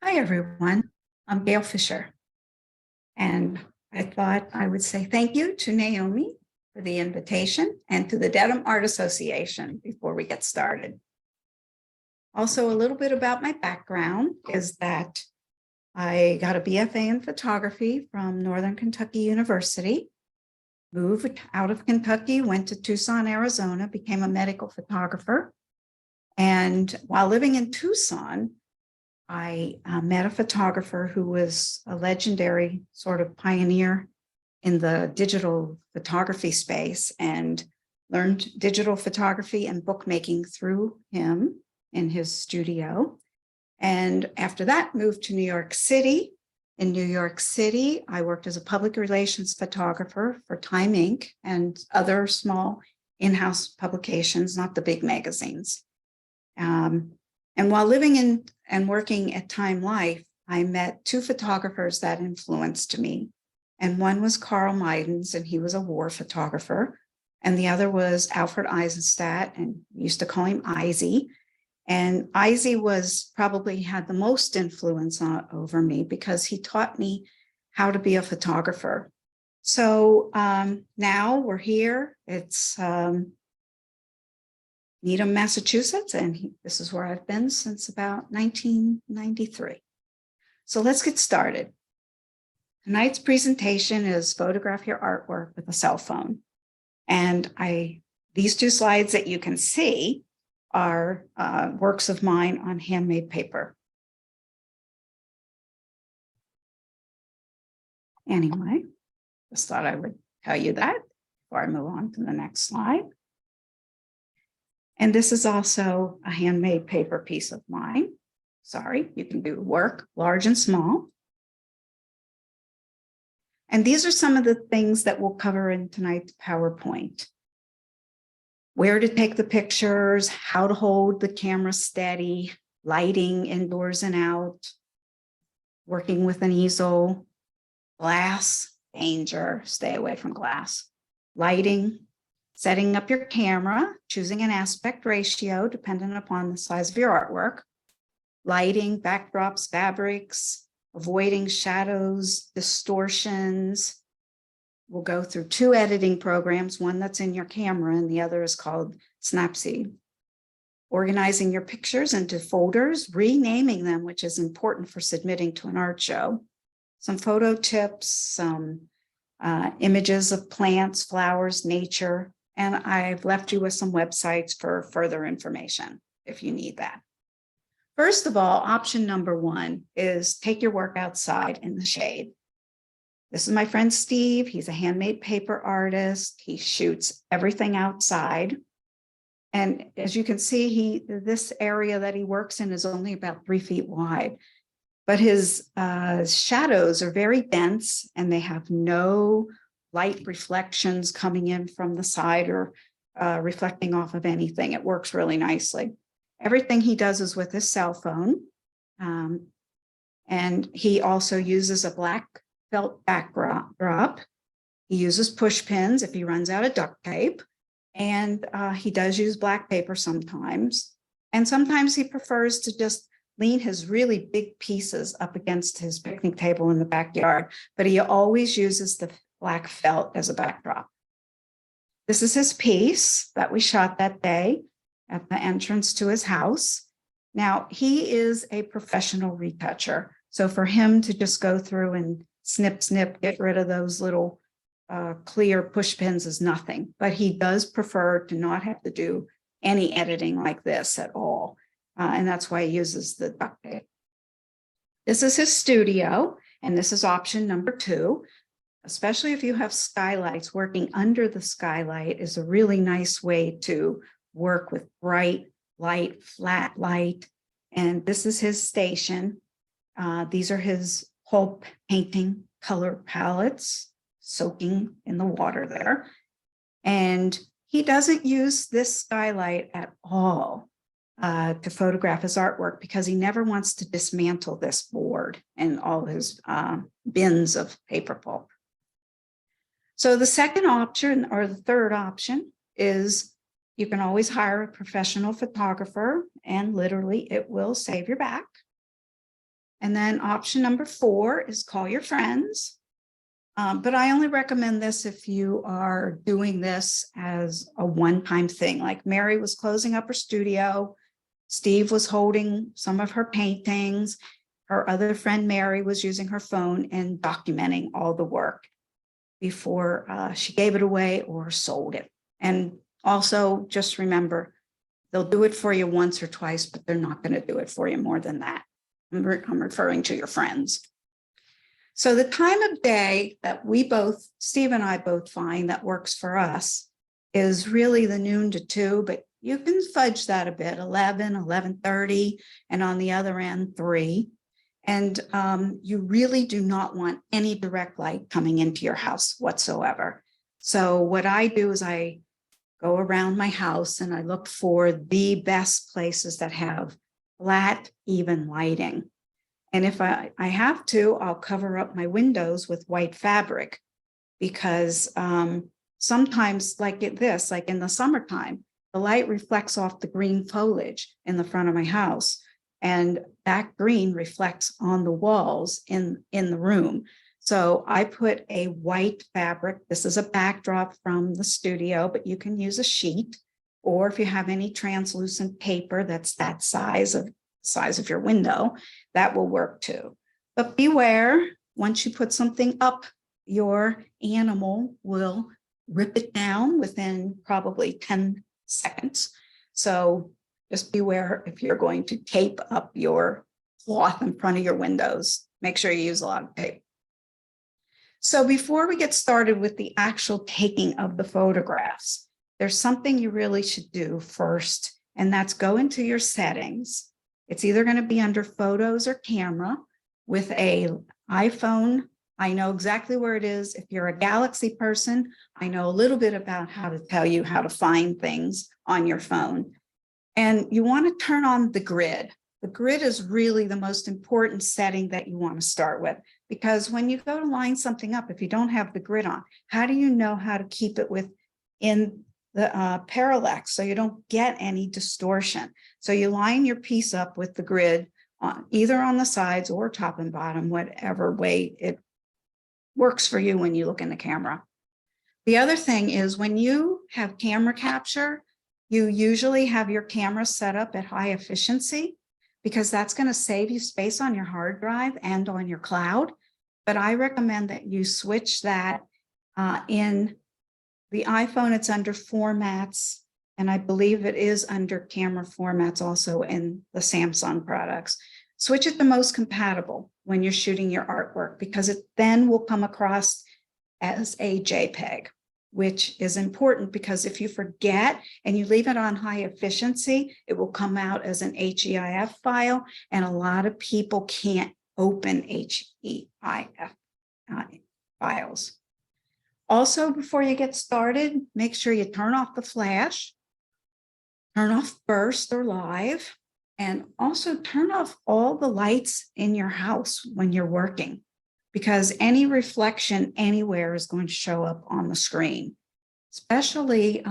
Hi, everyone. I'm Gail Fischer, and I thought I would say thank you to Naomi for the invitation and to the Dedham Art Association before we get started. Also, a little bit about my background is that I got a BFA in photography from Northern Kentucky University, moved out of Kentucky, went to Tucson, Arizona, became a medical photographer. And while living in Tucson, I met a photographer who was a legendary sort of pioneer in the digital photography space and learned digital photography and bookmaking through him in his studio. And after that, moved to New York City. In New York City, I worked as a public relations photographer for Time Inc. and other small in-house publications, not the big magazines. And while living in and working at Time Life, I met two photographers that influenced me. And one was Carl Meidens, and he was a war photographer. And the other was Alfred Eisenstadt, and we used to call him Izzy. And Izzy was probably had the most influence over me because he taught me how to be a photographer. So now we're here. It's Needham, Massachusetts, and this is where I've been since about 1993. So let's get started. Tonight's presentation is Photograph Your Artwork with a Cell Phone. And these two slides that you can see are works of mine on handmade paper. Anyway, just thought I would tell you that before I move on to the next slide. And this is also a handmade paper piece of mine. Sorry, you can do work, large and small. And these are some of the things that we'll cover in tonight's PowerPoint. Where to take the pictures, how to hold the camera steady, lighting indoors and out, working with an easel, glass, danger, stay away from glass, lighting, setting up your camera, choosing an aspect ratio dependent upon the size of your artwork, lighting, backdrops, fabrics, avoiding shadows, distortions. We'll go through two editing programs, one that's in your camera and the other is called Snapseed. Organizing your pictures into folders, renaming them, which is important for submitting to an art show. Some photo tips, some images of plants, flowers, nature, and I've left you with some websites for further information if you need that. First of all, option number one is take your work outside in the shade. This is my friend Steve. He's a handmade paper artist. He shoots everything outside. And as you can see, this area that he works in is only about 3 feet wide. But his shadows are very dense and they have no light reflections coming in from the side or reflecting off of anything. It works really nicely. Everything he does is with his cell phone. And he also uses a black felt backdrop. He uses push pins if he runs out of duct tape. And he does use black paper sometimes. And sometimes he prefers to just lean his really big pieces up against his picnic table in the backyard, but he always uses the black felt as a backdrop. This is his piece that we shot that day at the entrance to his house. Now, he is a professional retoucher. So for him to just go through and snip, get rid of those little clear push pins is nothing, but he does prefer to not have to do any editing like this at all. And that's why he uses the duct tape. This is his studio, and this is option number 2. Especially if you have skylights, working under the skylight is a really nice way to work with bright light, flat light. And this is his station. These are his whole painting color palettes soaking in the water there. And he doesn't use this skylight at all to photograph his artwork because he never wants to dismantle this board and all his bins of paper pulp. So the second option or the third option is you can always hire a professional photographer and literally it will save your back. And then option number 4 is call your friends. But I only recommend this if you are doing this as a one-time thing. Like Mary was closing up her studio. Steve was holding some of her paintings. Her other friend, Mary, was using her phone and documenting all the work before she gave it away or sold it. And also just remember, they'll do it for you once or twice, but they're not going to do it for you more than that. I'm referring to your friends. So the time of day that Steve and I both find that works for us is really the noon to 2, but you can fudge that a bit, 11, 11:30, and on the other end, 3. And you really do not want any direct light coming into your house whatsoever. So what I do is I go around my house and I look for the best places that have flat, even lighting. And if I have to, I'll cover up my windows with white fabric because sometimes like in the summertime, the light reflects off the green foliage in the front of my house. And that green reflects on the walls in the room. So I put a white fabric. This is a backdrop from the studio, but you can use a sheet, or if you have any translucent paper that's that size of your window, that will work too. But beware, once you put something up, your animal will rip it down within probably 10 seconds. So just beware if you're going to tape up your cloth in front of your windows. Make sure you use a lot of tape. So before we get started with the actual taking of the photographs, there's something you really should do first, and that's go into your settings. It's either going to be under photos or camera. With an iPhone, I know exactly where it is. If you're a Galaxy person, I know a little bit about how to tell you how to find things on your phone. And you want to turn on the grid. The grid is really the most important setting that you want to start with, because when you go to line something up, if you don't have the grid on, how do you know how to keep it within the parallax so you don't get any distortion? So you line your piece up with the grid on either on the sides or top and bottom, whatever way it works for you when you look in the camera. The other thing is when you have camera capture, you usually have your camera set up at high efficiency because that's going to save you space on your hard drive and on your cloud. But I recommend that you switch that in the iPhone. It's under formats, and I believe it is under camera formats also in the Samsung products. Switch it to most compatible when you're shooting your artwork, because it then will come across as a JPEG, which is important because if you forget and you leave it on high efficiency, it will come out as an HEIF file, and a lot of people can't open HEIF files. Also, before you get started, make sure you turn off the flash, turn off burst or live, and also turn off all the lights in your house when you're working, because any reflection anywhere is going to show up on the screen, especially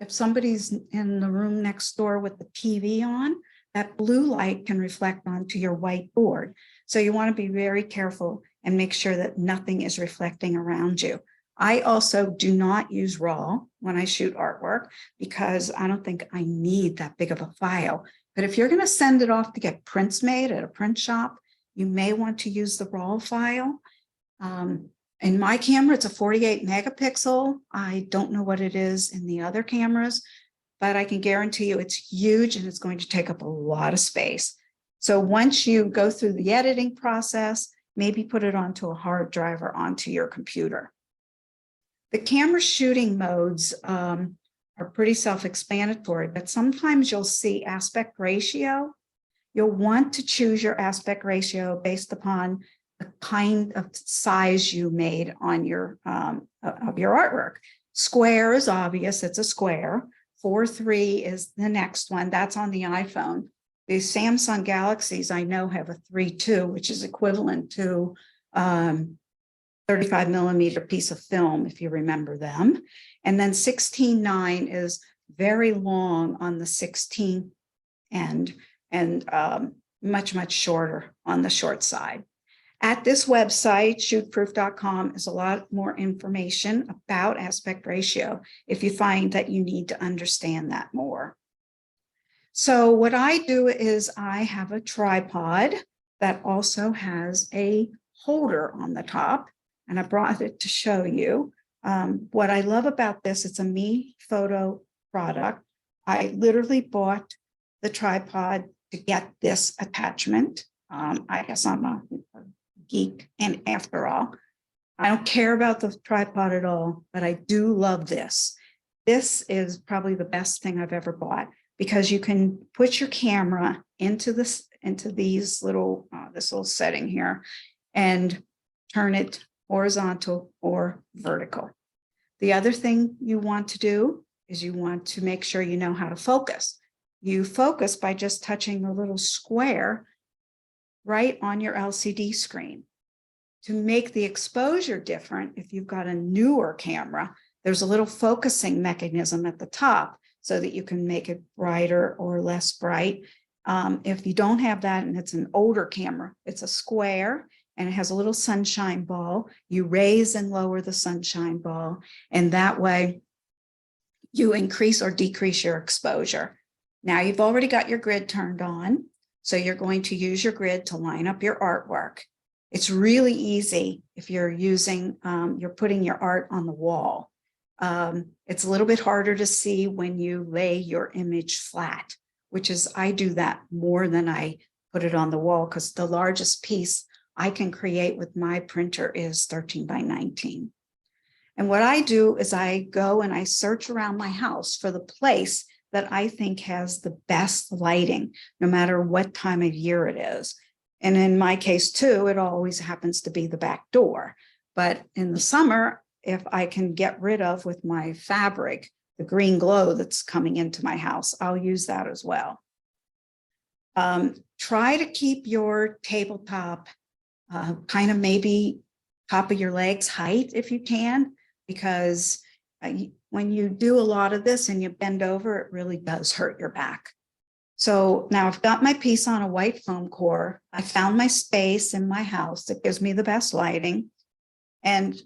if somebody's in the room next door with the TV on. That blue light can reflect onto your whiteboard. So you want to be very careful and make sure that nothing is reflecting around you. I also do not use RAW when I shoot artwork because I don't think I need that big of a file. But if you're going to send it off to get prints made at a print shop, you may want to use the RAW file. In my camera, it's a 48 megapixel. I don't know what it is in the other cameras, but I can guarantee you it's huge and it's going to take up a lot of space. So once you go through the editing process, maybe put it onto a hard drive or onto your computer. The camera shooting modes are pretty self-explanatory, but sometimes you'll see aspect ratio. You'll want to choose your aspect ratio based upon the kind of size you made on your of your artwork. Square is obvious, it's a square. 4:3 is the next one, that's on the iPhone. The Samsung Galaxies I know have a 3:2, which is equivalent to 35 millimeter piece of film, if you remember them. And then 16:9 is very long on the 16 end, and much shorter on the short side. At this website, shootproof.com, is a lot more information about aspect ratio if you find that you need to understand that more. So what I do is I have a tripod that also has a holder on the top, and I brought it to show you. What I love about this, it's a Me Photo product. I literally bought the tripod to get this attachment. I guess I'm a geek, and after all, I don't care about the tripod at all, but I do love this. This is probably the best thing I've ever bought, because you can put your camera into this, into these little, this little setting here, and turn it horizontal or vertical. The other thing you want to do is you want to make sure you know how to focus. You focus by just touching the little square right on your LCD screen. To make the exposure different, if you've got a newer camera, there's a little focusing mechanism at the top so that you can make it brighter or less bright. If you don't have that and it's an older camera, it's a square and it has a little sunshine ball. You raise and lower the sunshine ball, and that way you increase or decrease your exposure. Now you've already got your grid turned on, so you're going to use your grid to line up your artwork. It's really easy if you're using, you're putting your art on the wall. It's a little bit harder to see when you lay your image flat, which is, I do that more than I put it on the wall, because the largest piece I can create with my printer is 13 by 19. And what I do is I go and I search around my house for the place that I think has the best lighting, no matter what time of year it is. And in my case too, it always happens to be the back door. But in the summer, if I can get rid of with my fabric, the green glow that's coming into my house, I'll use that as well. Try to keep your tabletop kind of maybe top of your legs height if you can, because when you do a lot of this and you bend over, it really does hurt your back. So now I've got my piece on a white foam core. I found my space in my house that gives me the best lighting. And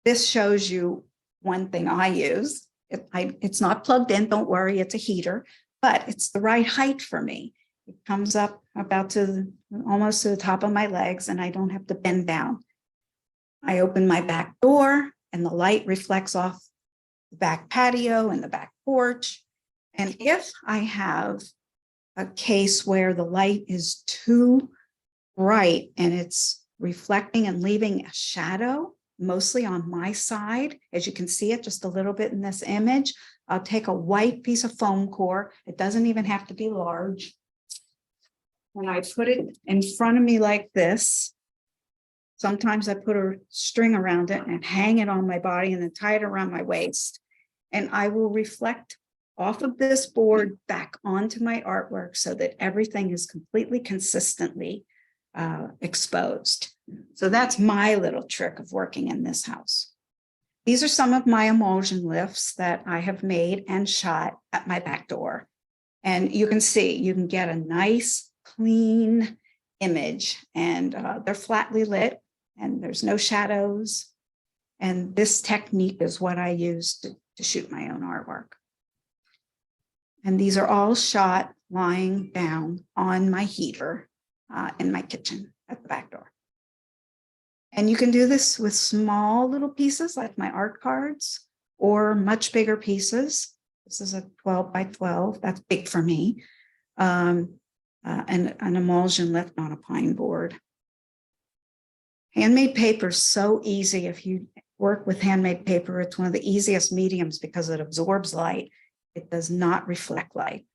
this shows you one thing I use. It's not plugged in, don't worry, it's a heater, but it's the right height for me. It comes up about to almost to the top of my legs, and I don't have to bend down. I open my back door and the light reflects off the back patio and the back porch. And if I have a case where the light is too bright and it's reflecting and leaving a shadow, mostly on my side, as you can see it just a little bit in this image, I'll take a white piece of foam core. It doesn't even have to be large. And I put it in front of me like this. Sometimes I put a string around it and hang it on my body and then tie it around my waist. And I will reflect off of this board back onto my artwork so that everything is completely consistently exposed. So that's my little trick of working in this house. These are some of my emulsion lifts that I have made and shot at my back door. And you can see, you can get a nice, clean image, and they're flatly lit and there's no shadows. And this technique is what I use to shoot my own artwork. And these are all shot lying down on my heater in my kitchen at the back door. And you can do this with small little pieces like my art cards, or much bigger pieces. This is a 12 by 12, that's big for me. And an emulsion lift on a pine board. Handmade paper is so easy. If you work with handmade paper, it's one of the easiest mediums because it absorbs light. It does not reflect light.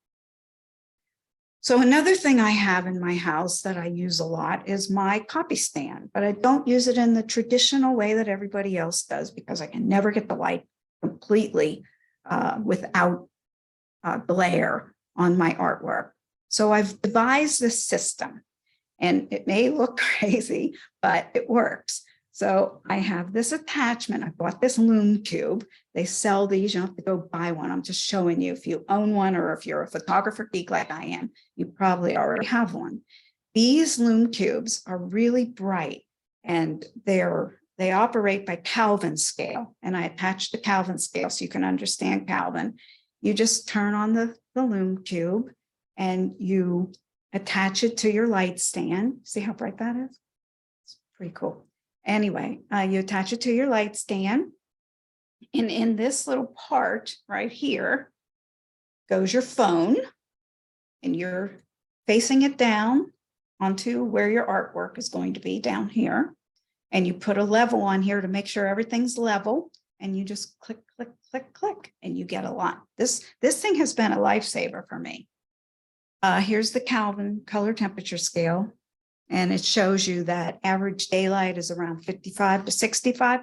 So another thing I have in my house that I use a lot is my copy stand, but I don't use it in the traditional way that everybody else does because I can never get the light completely without glare on my artwork. So I've devised this system, and it may look crazy, but it works. So I have this attachment. I bought this loom cube. They sell these. You don't have to go buy one. I'm just showing you. If you own one, or if you're a photographer geek like I am, you probably already have one. These lume cubes are really bright, and they operate by Kelvin scale. And I attached the Kelvin scale so you can understand Kelvin. You just turn on the lume cube and you attach it to your light stand. See how bright that is? It's pretty cool. Anyway, you attach it to your light stand. And in this little part right here goes your phone, and you're facing it down onto where your artwork is going to be down here. And you put a level on here to make sure everything's level. And you just click, click, click, click, and you get a lot. This thing has been a lifesaver for me. Here's the Kelvin color temperature scale. And it shows you that average daylight is around 55 to 65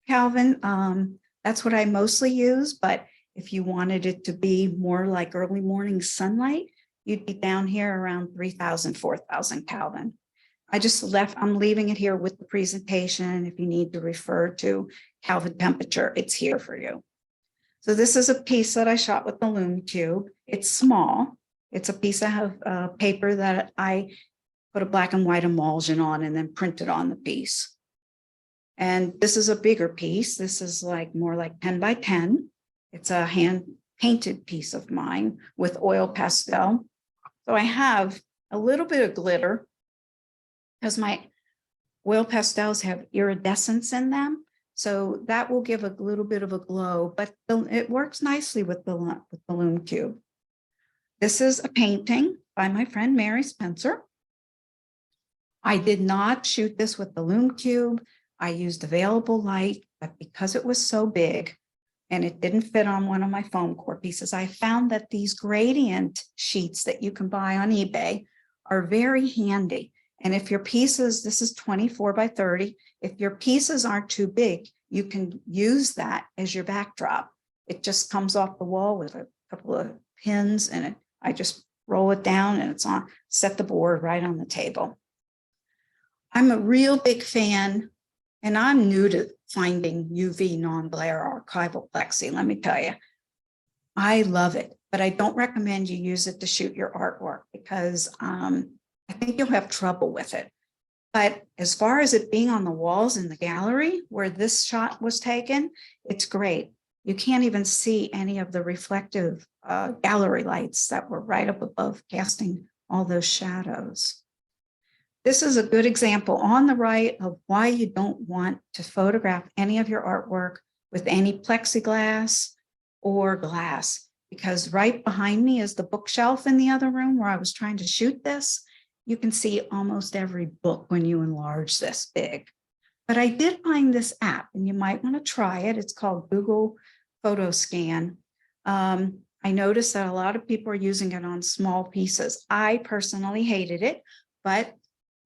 Kelvin. That's what I mostly use. But if you wanted it to be more like early morning sunlight, you'd be down here around 3,000, 4,000 Kelvin. I'm leaving it here with the presentation. If you need to refer to Kelvin temperature, it's here for you. So this is a piece that I shot with the lume cube. It's small. It's a piece of paper that I put a black and white emulsion on and then printed on the piece. And this is a bigger piece. This is more like 10 by 10. It's a hand painted piece of mine with oil pastel. So I have a little bit of glitter because my oil pastels have iridescence in them. So that will give a little bit of a glow, but it works nicely with the lume cube. This is a painting by my friend Mary Spencer. I did not shoot this with the lume cube. I used available light, but because it was so big and it didn't fit on one of my foam core pieces, I found that these gradient sheets that you can buy on eBay are very handy. And if your pieces, this is 24 by 30, if your pieces aren't too big, you can use that as your backdrop. It just comes off the wall with a couple of pins and I just roll it down and it's on, set the board right on the table. I'm a real big fan, and I'm new to finding UV non-glare archival plexi, let me tell you. I love it, but I don't recommend you use it to shoot your artwork because I think you'll have trouble with it. But as far as it being on the walls in the gallery where this shot was taken, it's great. You can't even see any of the reflective gallery lights that were right up above, casting all those shadows. This is a good example on the right of why you don't want to photograph any of your artwork with any plexiglass or glass, because right behind me is the bookshelf in the other room where I was trying to shoot this. You can see almost every book when you enlarge this big. But I did find this app, and you might want to try it. It's called Google Photo Scan. I noticed that a lot of people are using it on small pieces. I personally hated it, but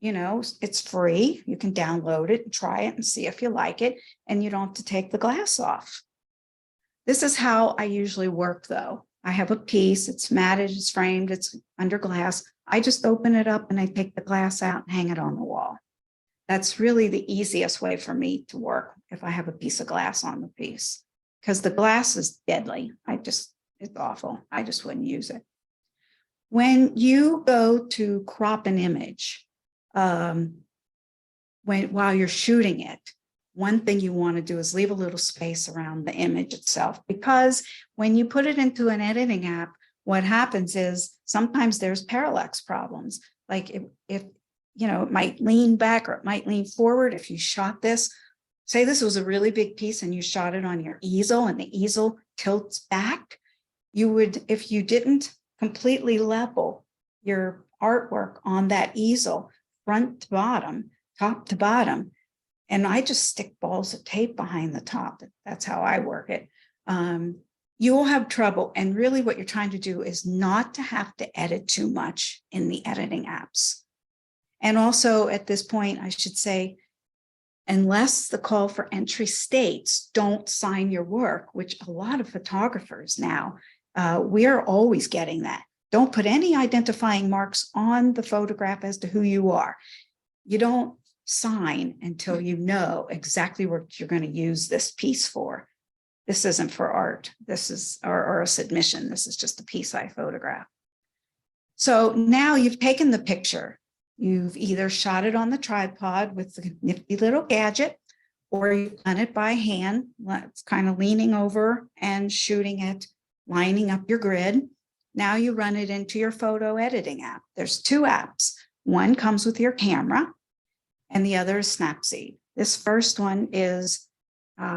you know, it's free. You can download it and try it and see if you like it, and you don't have to take the glass off. This is how I usually work though. I have a piece, it's matted, it's framed, it's under glass. I just open it up and I take the glass out and hang it on the wall. That's really the easiest way for me to work if I have a piece of glass on the piece, because the glass is deadly. It's awful. I just wouldn't use it. When you go to crop an image, while you're shooting it, one thing you want to do is leave a little space around the image itself, because when you put it into an editing app, what happens is sometimes there's parallax problems. Like if you know, it might lean back or it might lean forward. If you shot this, say this was a really big piece and you shot it on your easel and the easel tilts back, you would, if you didn't completely level your artwork on that easel, front to bottom, top to bottom. And I just stick balls of tape behind the top. That's how I work it. You will have trouble. And really what you're trying to do is not to have to edit too much in the editing apps. And also at this point, I should say, unless the call for entry states, don't sign your work, which a lot of photographers now, we are always getting that. Don't put any identifying marks on the photograph as to who you are. You don't sign until you know exactly what you're going to use this piece for. This isn't for art. This is or a submission. This is just a piece I photographed. So now you've taken the picture. You've either shot it on the tripod with the nifty little gadget, or you've done it by hand. It's kind of leaning over and shooting it, lining up your grid. Now you run it into your photo editing app. There's two apps. One comes with your camera and the other is Snapseed. This first one is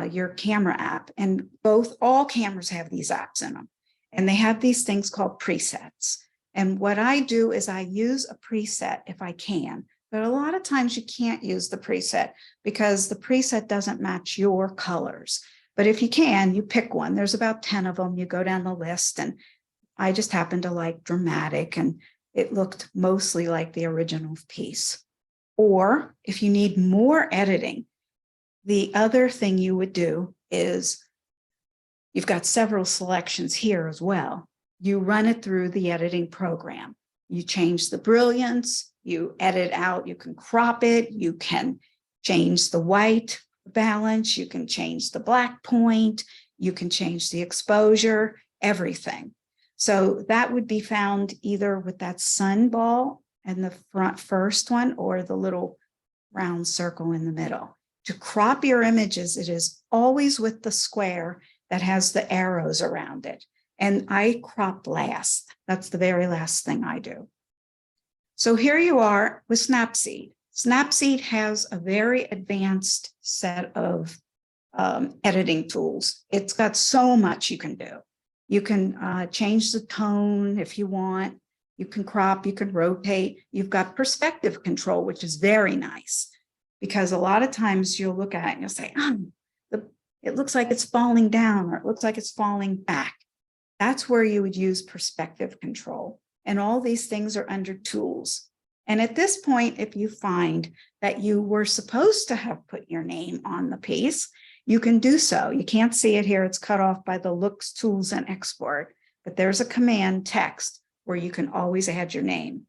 your camera app, and all cameras have these apps in them, and they have these things called presets. And what I do is I use a preset if I can, but a lot of times you can't use the preset because the preset doesn't match your colors. But if you can, you pick one. There's about 10 of them. You go down the list, and I just happen to like dramatic, and it looked mostly like the original piece. Or if you need more editing, the other thing you would do is you've got several selections here as well. You run it through the editing program. You change the brilliance, you edit out, you can crop it, you can change the white balance, you can change the black point, you can change the exposure, everything. So that would be found either with that sun ball and the front first one, or the little round circle in the middle. To crop your images, it is always with the square that has the arrows around it. And I crop last. That's the very last thing I do. So here you are with Snapseed. Snapseed has a very advanced set of editing tools. It's got so much you can do. You can change the tone if you want. You can crop, you can rotate. You've got perspective control, which is very nice, because a lot of times you'll look at it and you'll say, it looks like it's falling down, or it looks like it's falling back. That's where you would use perspective control. And all these things are under tools. And at this point, if you find that you were supposed to have put your name on the piece, you can do so. You can't see it here. It's cut off by the looks, tools, and export. But there's a command text where you can always add your name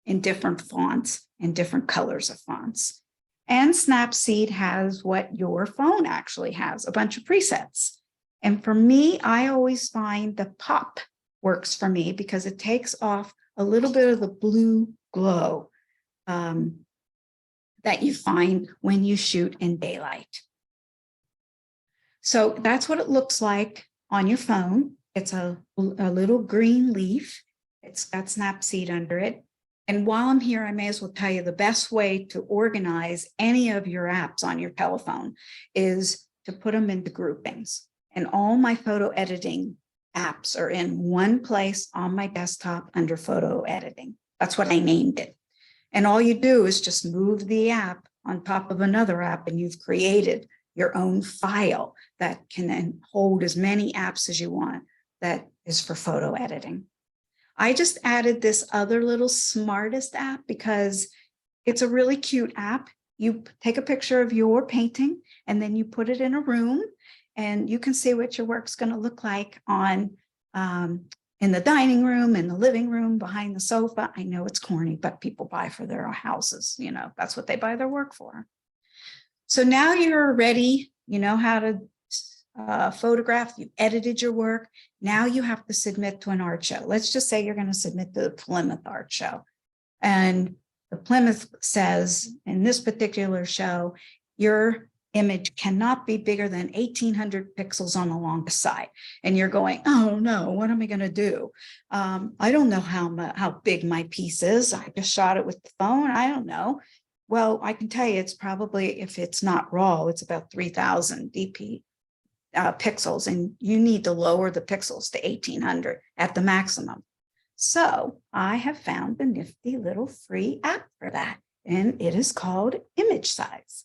in different fonts and different colors of fonts. And Snapseed has what your phone actually has, a bunch of presets. And for me, I always find the pop works for me because it takes off a little bit of the blue glow that you find when you shoot in daylight. So that's what it looks like on your phone. It's a little green leaf. It's got Snapseed under it. And while I'm here, I may as well tell you the best way to organize any of your apps on your telephone is to put them into groupings. And all my photo editing apps are in one place on my desktop under photo editing. That's what I named it. And all you do is just move the app on top of another app, and you've created your own file that can then hold as many apps as you want that is for photo editing. I just added this other little Smartest app because it's a really cute app. You take a picture of your painting and then you put it in a room, and you can see what your work's going to look like on in the dining room, in the living room, behind the sofa. I know it's corny, but people buy for their houses. You know, that's what they buy their work for. So now you're ready. You know how to photograph. You edited your work. Now you have to submit to an art show. Let's just say you're going to submit to the Plymouth Art Show. And the Plymouth says, in this particular show, your image cannot be bigger than 1,800 pixels on the longest side. And you're going, oh no, what am I going to do? I don't know how big my piece is. I just shot it with the phone. I don't know. Well, I can tell you it's probably, if it's not raw, it's about 3,000 dp pixels, and you need to lower the pixels to 1,800 at the maximum. So I have found a nifty little free app for that, and it is called Image Size.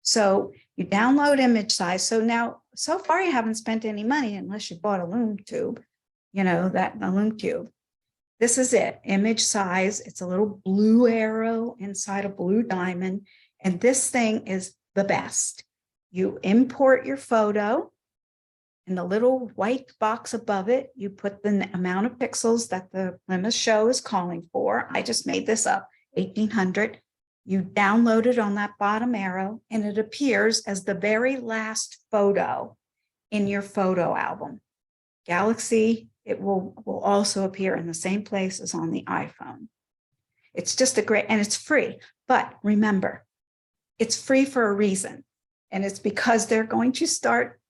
So you download Image Size. So now, so far you haven't spent any money unless you bought a Loom tube, you know, a Loom cube. This is it, Image Size. It's a little blue arrow inside a blue diamond, and this thing is the best. You import your photo. In the little white box above it, you put the amount of pixels that the Plymouth show is calling for. I just made this up, 1,800. You download it on that bottom arrow, and it appears as the very last photo in your photo album. Galaxy, it will also appear in the same place as on the iPhone. It's just a great, and it's free. But remember, it's free for a reason. And it's because they're going to start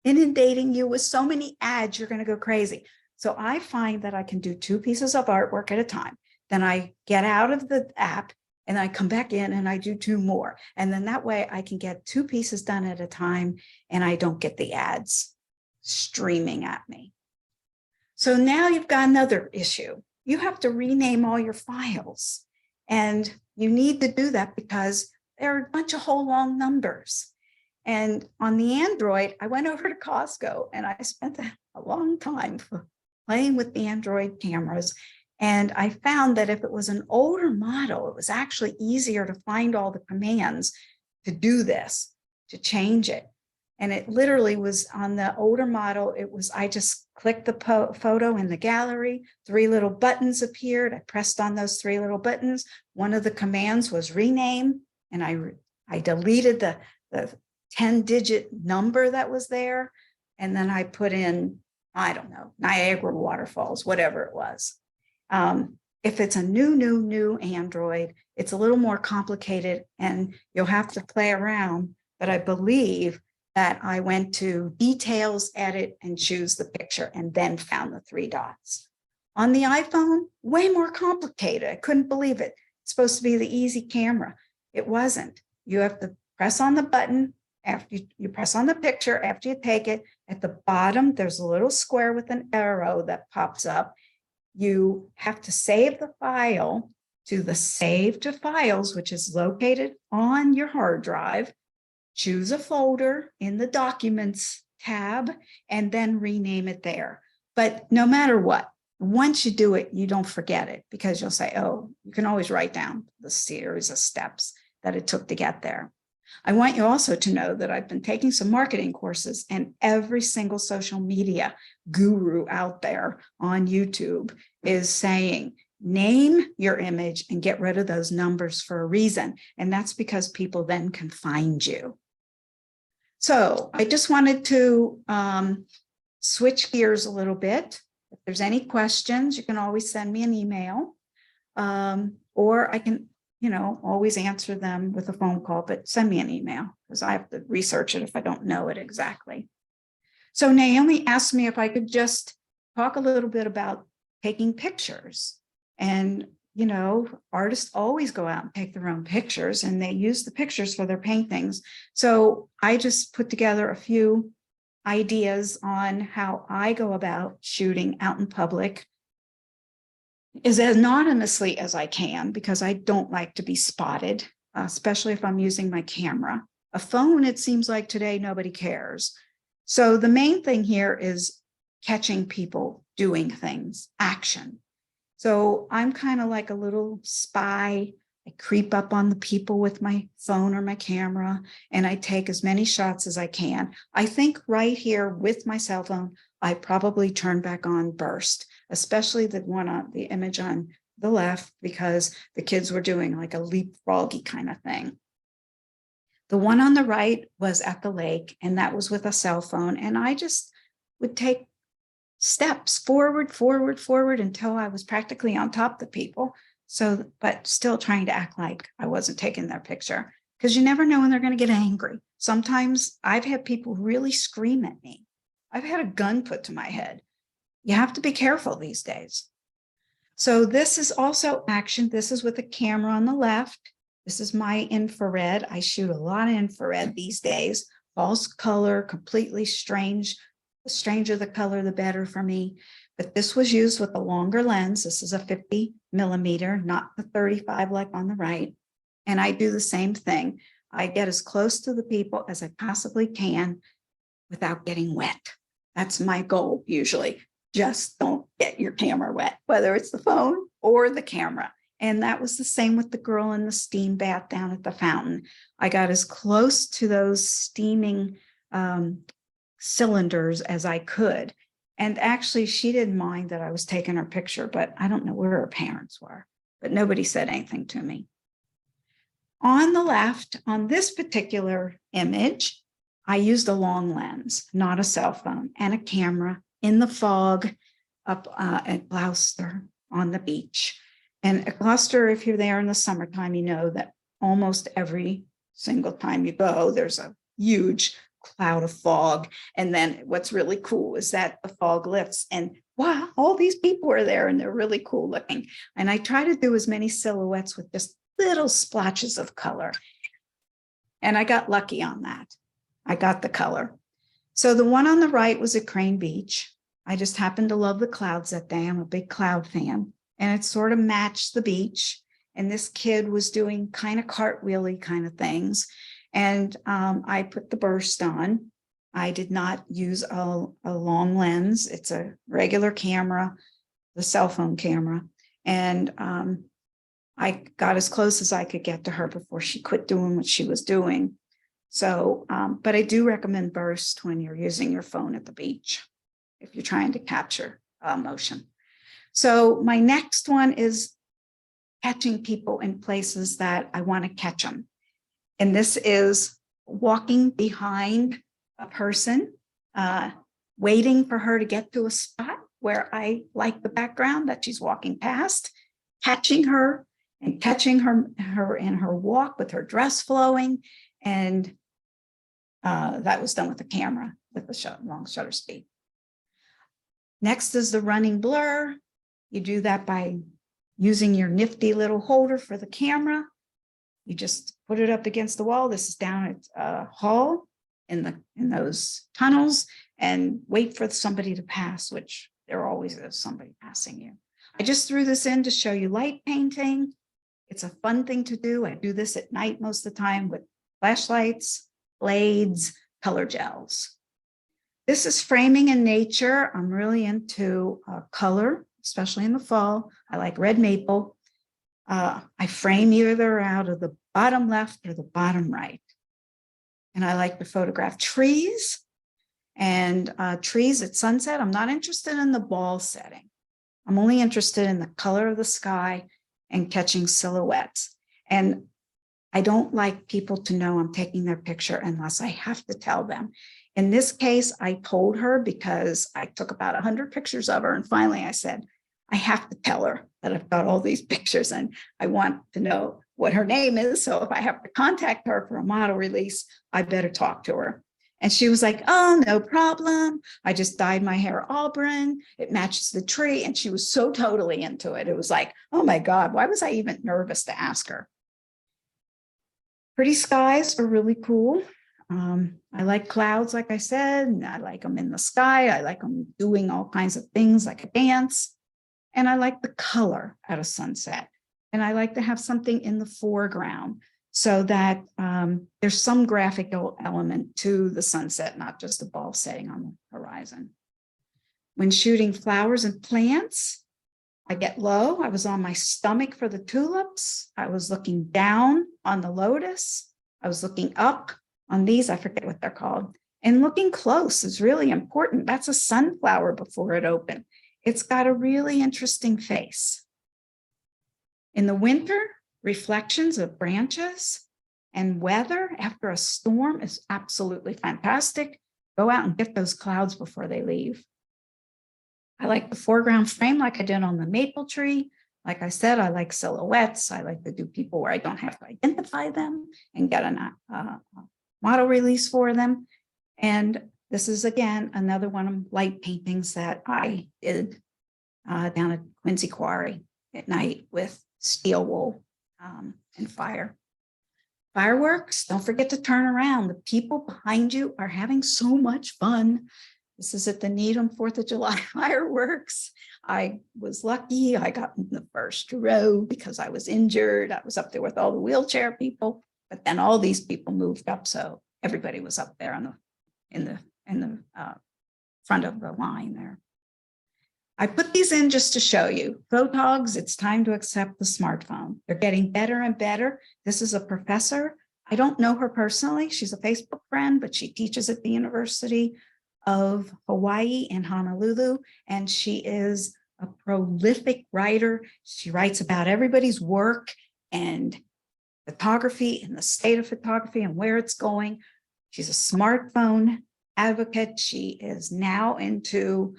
inundating you with so many ads, you're going to go crazy. So I find that I can do 2 pieces of artwork at a time. Then I get out of the app and I come back in and I do 2 more. And then that way I can get 2 pieces done at a time and I don't get the ads streaming at me. So now you've got another issue. You have to rename all your files. And you need to do that because there are a bunch of whole long numbers. And on the Android, I went over to Costco and I spent a long time playing with the Android cameras. And I found that if it was an older model, it was actually easier to find all the commands to do this, to change it. And it literally was on the older model. It was, I just clicked the photo in the gallery, 3 little buttons appeared. I pressed on those 3 little buttons. One of the commands was rename. And I deleted the 10-digit number that was there. And then I put in, I don't know, Niagara waterfalls, whatever it was. If it's a new Android, it's a little more complicated and you'll have to play around. But I believe that I went to details, edit, and choose the picture and then found the 3 dots. On the iPhone, way more complicated. I couldn't believe it. It's supposed to be the easy camera. It wasn't. You have to press on the button after you press on the picture, after you take it. At the bottom, there's a little square with an arrow that pops up. You have to save the file to the Save to Files, which is located on your hard drive. Choose a folder in the Documents tab and then rename it there. But no matter what, once you do it, you don't forget it because you'll say, oh, you can always write down the series of steps that it took to get there. I want you also to know that I've been taking some marketing courses and every single social media guru out there on YouTube is saying, name your image and get rid of those numbers for a reason. And that's because people then can find you. So I just wanted to switch gears a little bit. If there's any questions, you can always send me an email or I can, always answer them with a phone call, but send me an email because I have to research it if I don't know it exactly. So Naomi asked me if I could just talk a little bit about taking pictures. And, artists always go out and take their own pictures and they use the pictures for their paintings. So I just put together a few ideas on how I go about shooting out in public as anonymously as I can, because I don't like to be spotted, especially if I'm using my camera. A phone, it seems like today, nobody cares. So the main thing here is catching people doing things, action. So I'm kind of like a little spy. I creep up on the people with my phone or my camera, and I take as many shots as I can. I think right here with my cell phone, I probably turn back on burst, especially the one on the image on the left, because the kids were doing like a leapfroggy kind of thing. The one on the right was at the lake, and that was with a cell phone. And I just would take steps forward until I was practically on top of the people. So, but still trying to act like I wasn't taking their picture, because you never know when they're going to get angry. Sometimes I've had people really scream at me. I've had a gun put to my head. You have to be careful these days. So this is also action. This is with a camera on the left. This is my infrared. I shoot a lot of infrared these days. False color, completely strange. The stranger the color, the better for me. But this was used with a longer lens. This is a 50 millimeter, not the 35 like on the right. And I do the same thing. I get as close to the people as I possibly can without getting wet. That's my goal usually. Just don't get your camera wet, whether it's the phone or the camera. And that was the same with the girl in the steam bath down at the fountain. I got as close to those steaming cylinders as I could. And actually, she didn't mind that I was taking her picture, but I don't know where her parents were. But nobody said anything to me. On the left, on this particular image, I used a long lens, not a cell phone, and a camera in the fog up at Gloucester on the beach. And a cluster, if you're there in the summertime, you know that almost every single time you go, there's a huge cloud of fog. And then what's really cool is that the fog lifts and wow, all these people are there and they're really cool looking. And I try to do as many silhouettes with just little splotches of color. And I got lucky on that. I got the color. So the one on the right was at Crane Beach. I just happened to love the clouds that day. I'm a big cloud fan. And it sort of matched the beach. And this kid was doing kind of cartwheely kind of things. And I put the burst on. I did not use a long lens. It's a regular camera, the cell phone camera. And I got as close as I could get to her before she quit doing what she was doing. So, but I do recommend burst when you're using your phone at the beach, if you're trying to capture motion. So my next one is catching people in places that I want to catch them. And this is walking behind a person, waiting for her to get to a spot where I like the background that she's walking past, catching her and catching her in her walk with her dress flowing. And that was done with the camera with the long shutter speed. Next is the running blur. You do that by using your nifty little holder for the camera. You just put it up against the wall. This is down at Hall in those tunnels, and wait for somebody to pass, which there always is somebody passing you. I just threw this in to show you light painting. It's a fun thing to do. I do this at night most of the time with flashlights, blades, color gels. This is framing in nature. I'm really into color, especially in the fall. I like red maple. I frame either out of the bottom left or the bottom right. And I like to photograph trees and trees at sunset. I'm not interested in the ball setting. I'm only interested in the color of the sky and catching silhouettes. And I don't like people to know I'm taking their picture unless I have to tell them. In this case, I told her because I took about 100 pictures of her. And finally I said, I have to tell her that I've got all these pictures and I want to know what her name is. So if I have to contact her for a model release, I better talk to her. And she was like, oh, no problem. I just dyed my hair auburn. It matches the tree. And she was so totally into it. It was like, oh my God, why was I even nervous to ask her? Pretty skies are really cool. I like clouds, like I said, and I like them in the sky. I like them doing all kinds of things like a dance. And I like the color at a sunset. And I like to have something in the foreground so that there's some graphical element to the sunset, not just a ball setting on the horizon. When shooting flowers and plants, I get low. I was on my stomach for the tulips. I was looking down on the lotus. I was looking up on these, I forget what they're called. And looking close is really important. That's a sunflower before it opened. It's got a really interesting face. In the winter, reflections of branches and weather after a storm is absolutely fantastic. Go out and get those clouds before they leave. I like the foreground frame like I did on the maple tree. Like I said, I like silhouettes. I like to do people where I don't have to identify them and get a model release for them. And this is, again, another one of light paintings that I did down at Quincy Quarry at night with steel wool and fire. Fireworks, don't forget to turn around. The people behind you are having so much fun. This is at the Needham 4th of July fireworks. I was lucky. I got in the first row because I was injured. I was up there with all the wheelchair people, but then all these people moved up. So everybody was up there in the front of the line there. I put these in just to show you. Photogs, it's time to accept the smartphone. They're getting better and better. This is a professor. I don't know her personally. She's a Facebook friend, but she teaches at the University of Hawaii in Honolulu, and she is a prolific writer. She writes about everybody's work and photography and the state of photography and where it's going. She's a smartphone advocate. She is now into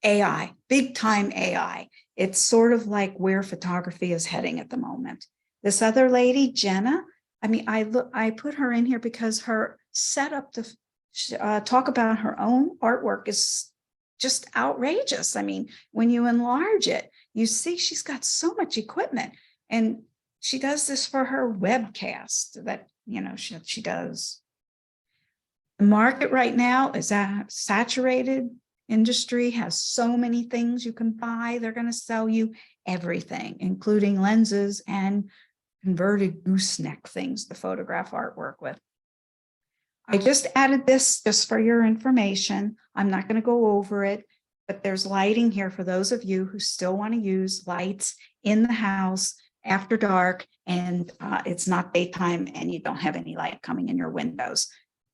AI, big time AI. It's sort of like where photography is heading at the moment. This other lady, Jenna, I mean, I put her in here because her setup to talk about her own artwork is just outrageous. I mean, when you enlarge it, you see she's got so much equipment, and she does this for her webcast that, you know, she does. The market right now is saturated. Industry has so many things you can buy. They're going to sell you everything, including lenses and converted gooseneck things to photograph artwork with. I just added this just for your information. I'm not going to go over it, but there's lighting here for those of you who still want to use lights in the house after dark, and it's not daytime and you don't have any light coming in your windows.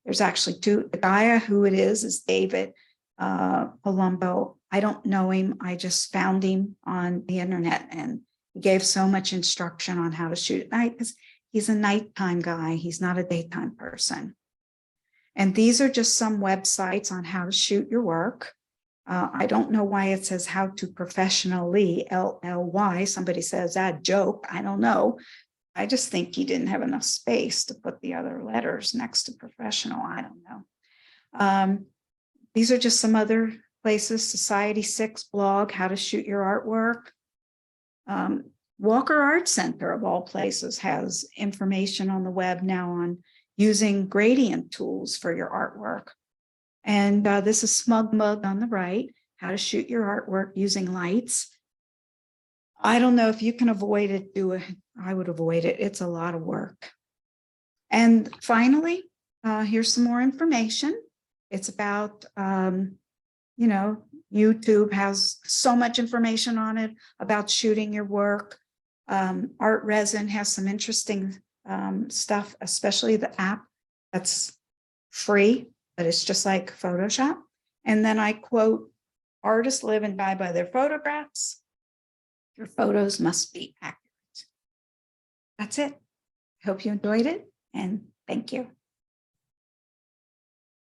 There's actually two. The guy who it is David Palumbo. I don't know him. I just found him on the internet, and he gave so much instruction on how to shoot at night because he's a nighttime guy. He's not a daytime person. And these are just some websites on how to shoot your work. I don't know why it says how to professionally, LLY. Somebody says that joke. I don't know. I just think he didn't have enough space to put the other letters next to professional. I don't know. These are just some other places. Society 6 blog, how to shoot your artwork. Walker Art Center, of all places, has information on the web now on using gradient tools for your artwork. And this is Smug Mug on the right, how to shoot your artwork using lights. I don't know if you can avoid it, do it. I would avoid it. It's a lot of work. And finally, here's some more information. It's about, you know, YouTube has so much information on it about shooting your work. Art Resin has some interesting stuff, especially the app that's free, but it's just like Photoshop. And then I quote, artists live and die by their photographs. Your photos must be accurate. That's it. I hope you enjoyed it, and thank you.